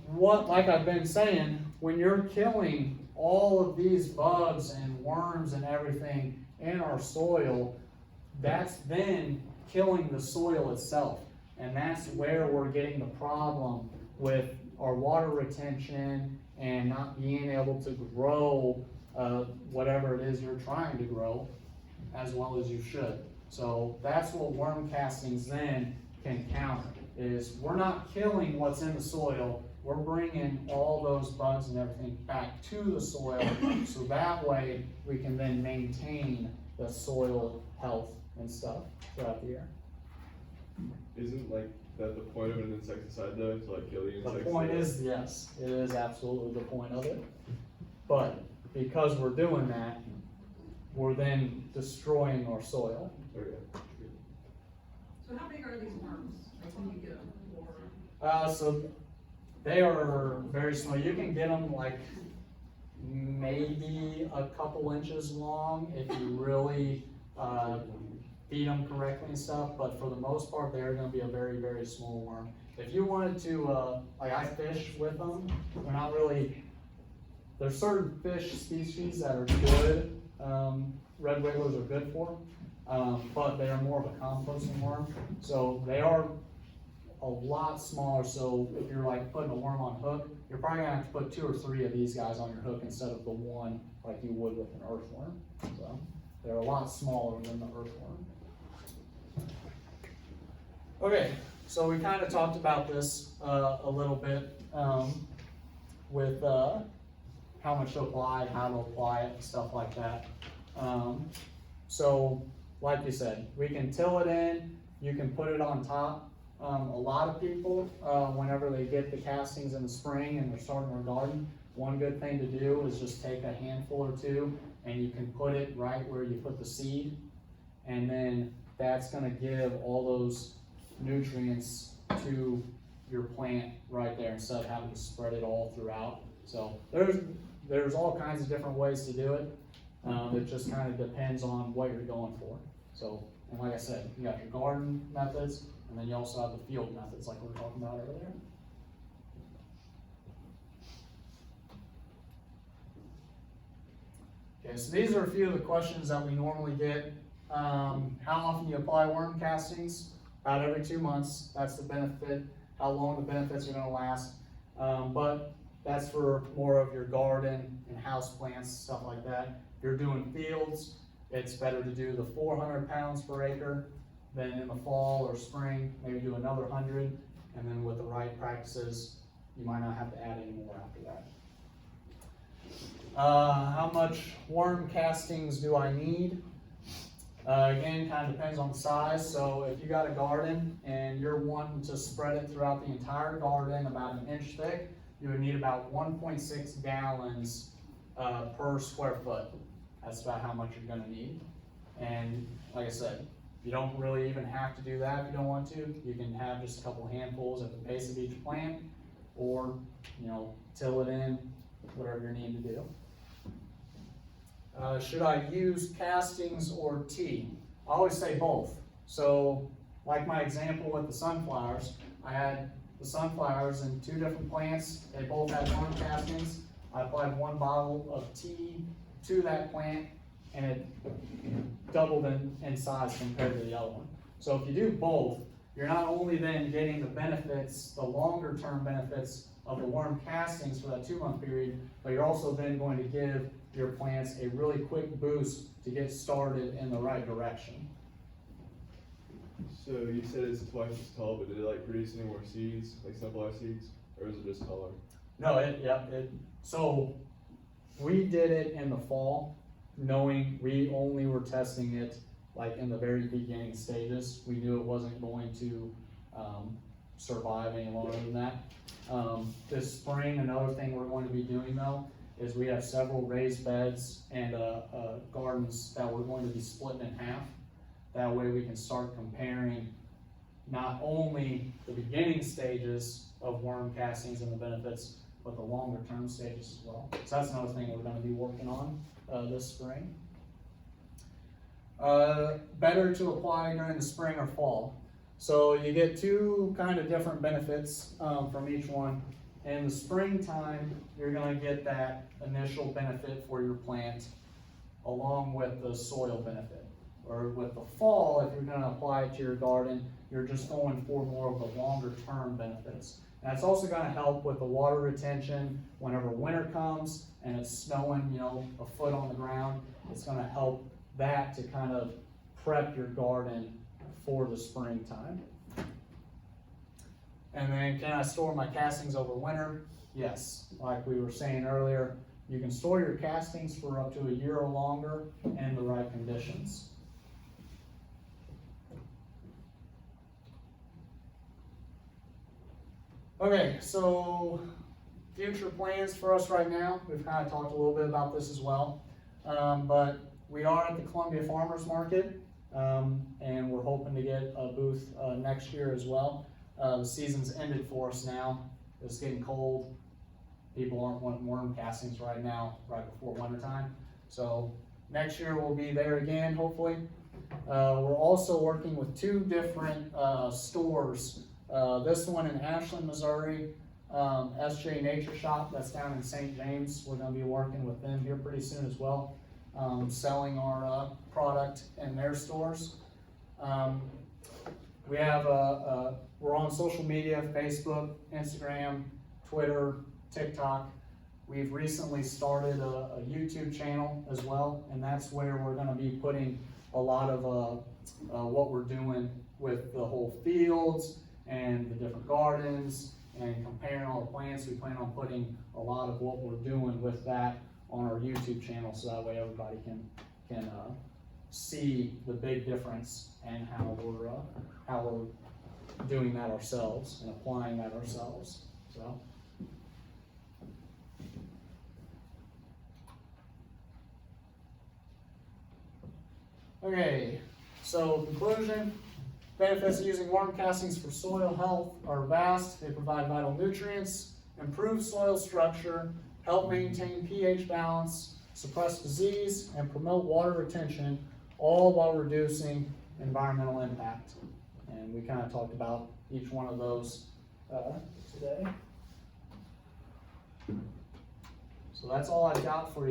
S1: like I've been saying, when you're killing all of these bugs and worms and everything in our soil, that's then killing the soil itself. And that's where we're getting the problem with our water retention and not being able to grow whatever it is you're trying to grow as well as you should. So that's what worm castings then can counter, is we're not killing what's in the soil, we're bringing all those bugs and everything back to the soil, so that way we can then maintain the soil health and stuff throughout the year.
S4: Isn't like that the point of an insecticide though, to like kill the insects?
S1: The point is, yes, it is absolutely the point of it. But because we're doing that, we're then destroying our soil.
S4: Okay.
S10: So how big are these worms? Like when you get them, or?
S1: So they are very small. You can get them like maybe a couple inches long if you really feed them correctly and stuff, but for the most part, they're gonna be a very, very small worm. If you wanted to, like I fish with them, they're not really, there's certain fish species that are good, red wigglers are good for, but they are more of a composting worm, so they are a lot smaller, so if you're like putting a worm on hook, you're probably gonna have to put 2 or 3 of these guys on your hook instead of the one like you would with an earthworm. So they're a lot smaller than the earthworm. Okay, so we kind of talked about this a little bit with how much to apply, how to apply it, and stuff like that. So like you said, we can till it in, you can put it on top. A lot of people, whenever they get the castings in the spring and they're starting their garden, one good thing to do is just take a handful or 2 and you can put it right where you put the seed, and then that's gonna give all those nutrients to your plant right there instead of having to spread it all throughout. So there's all kinds of different ways to do it. It just kind of depends on what you're going for. So, and like I said, you got your garden methods, and then you also have the field methods like we were talking about earlier. Okay, so these are a few of the questions that we normally get. How often do you apply worm castings? About every 2 months. That's the benefit, how long the benefits are gonna last. But that's for more of your garden and house plants, stuff like that. If you're doing fields, it's better to do the 400 pounds per acre. Then in the fall or spring, maybe do another 100. And then with the right practices, you might not have to add any more after that. How much worm castings do I need? Again, kind of depends on the size. So if you got a garden and you're wanting to spread it throughout the entire garden about 1 inch thick, you would need about 1.6 gallons per square foot. That's about how much you're gonna need. And like I said, you don't really even have to do that if you don't want to. You can have just a couple handfuls at the base of each plant, or, you know, till it in, whatever you need to do. Should I use castings or tea? I always say both. So, like my example with the sunflowers, I had the sunflowers in 2 different plants. They both had worm castings. I applied 1 bottle of tea to that plant, and it doubled in size compared to the other one. So if you do both, you're not only then getting the benefits, the longer term benefits of the worm castings for that 2-month period, but you're also then going to give your plants a really quick boost to get started in the right direction.
S4: So you said it's twice as tall, but did it like produce any more seeds, like sunflower seeds, or is it just taller?
S1: No, so we did it in the fall, knowing we only were testing it like in the very beginning stages. We knew it wasn't going to survive any longer than that. This spring, another thing we're going to be doing though, is we have several raised beds and gardens that we're going to be splitting in half. That way we can start comparing not only the beginning stages of worm castings and the benefits, but the longer term stages as well. So that's another thing we're going to be working on this spring. Better to apply during the spring or fall. So you get 2 kind of different benefits from each one. In the springtime, you're going to get that initial benefit for your plant along with the soil benefit. Or with the fall, if you're going to apply it to your garden, you're just going for more of the longer term benefits. And it's also going to help with the water retention whenever winter comes and it's snowing, you know, a foot on the ground. It's going to help that to kind of prep your garden for the springtime. And then, can I store my castings over winter? Yes. Like we were saying earlier, you can store your castings for up to a year or longer in the right conditions. Okay, so future plans for us right now. We've kind of talked a little bit about this as well. But we are at the Columbia Farmers Market, and we're hoping to get a booth next year as well. The season's ended for us now. It's getting cold. People aren't wanting worm castings right now, right before winter time. So next year we'll be there again, hopefully. We're also working with 2 different stores. This one in Ashland, Missouri, SJ Nature Shop, that's down in St. James. We're going to be working with them here pretty soon as well, selling our product in their stores. We have we're on social media, Facebook, Instagram, Twitter, TikTok. We've recently started a YouTube channel as well, and that's where we're going to be putting a lot of what we're doing with the whole fields and the different gardens and comparing all the plants. We plan on putting a lot of what we're doing with that on our YouTube channel, so that way everybody can see the big difference and how we're doing that ourselves and applying that ourselves. So. Okay, so conclusion, benefits of using worm castings for soil health are vast. They provide vital nutrients, improve soil structure, help maintain pH balance, suppress disease, and promote water retention, all while reducing environmental impact. And we kind of talked about each one of those today. So that's all I've got for you.